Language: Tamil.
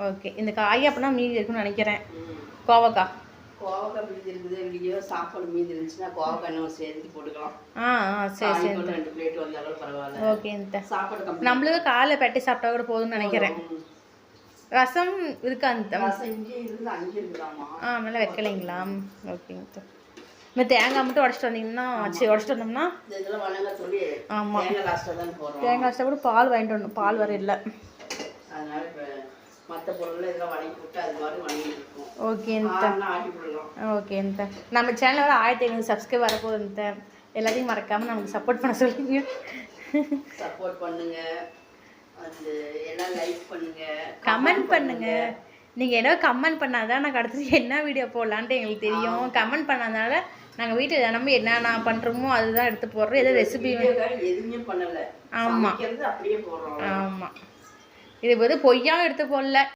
ஓகே. இந்த காய் அப்படின்னா மீதி இருக்குன்னு நினைக்கிறேன். கோவக்காய் மீதி இருக்குது. வெளியே சாப்பாடு மீதி இருந்துச்சுன்னா கோவக்காய் இன்னும் சேர்த்து போட்டுக்கலாம். சரி சரி. 2 பிளேட் வந்தாலும் பரவாயில்ல. ஓகே. சாப்பாடு நம்மளுக்கு காலைல பெட்டி சாப்பிட்டா கூட போதும்னு நினைக்கிறேன். ரசம் இருக்கா? அந்த ரசம் இங்கே இருந்து அங்கே இருக்குதாமா. நல்லா வைக்கலைங்களா? ஓகேங்க. இந்த தேங்காய் மட்டும் உடச்சிட்டு வந்தீங்கன்னா உடச்சிட்டு வந்தோம்னா இதெல்லாம் வணங்க சொல்லி. ஆமாம், தேங்காய் லாஸ்ட்டாக தான் போடுறோம். தேங்காய் லாஸ்ட்டாக கூட பால் வாங்கிட்டு வரணும். பால் வர இல்லை. அதனால இப்போ மற்ற பொருள் இதெல்லாம் வணங்கி விட்டு அது மாதிரி வணங்கி இருக்கும். ஓகேன்ட்ட. ஆட்டி விடலாம். ஓகேன்ட்ட. நம்ம சேனலில் வர 1500 சப்ஸ்கிரைப் வரப்போகுதுன்ட்ட. எல்லாத்தையும் மறக்காமல் நமக்கு சப்போர்ட் பண்ண சொல்லுங்க. சப்போர்ட் பண்ணுங்க. அது எல்லாம் லைக் பண்ணுங்க, கமெண்ட் பண்ணுங்க. நீங்கள் என்ன கமெண்ட் பண்ணாதான் நாங்கள் அடுத்தது என்ன வீடியோ போடலான்ட்டு எங்களுக்கு தெரியும். கமெண்ட் பண்ணாதனால நாங்கள் வீட்டில் தினமும் என்னென்ன பண்ணுறோமோ அதுதான் எடுத்து போடுறோம். ஏதோ ரெசிபி எதுவுமே பண்ணலை. ஆமாம் அப்படியே போடுறோம். ஆமாம். இது வந்து பொய்யாவும் எடுத்து போடல.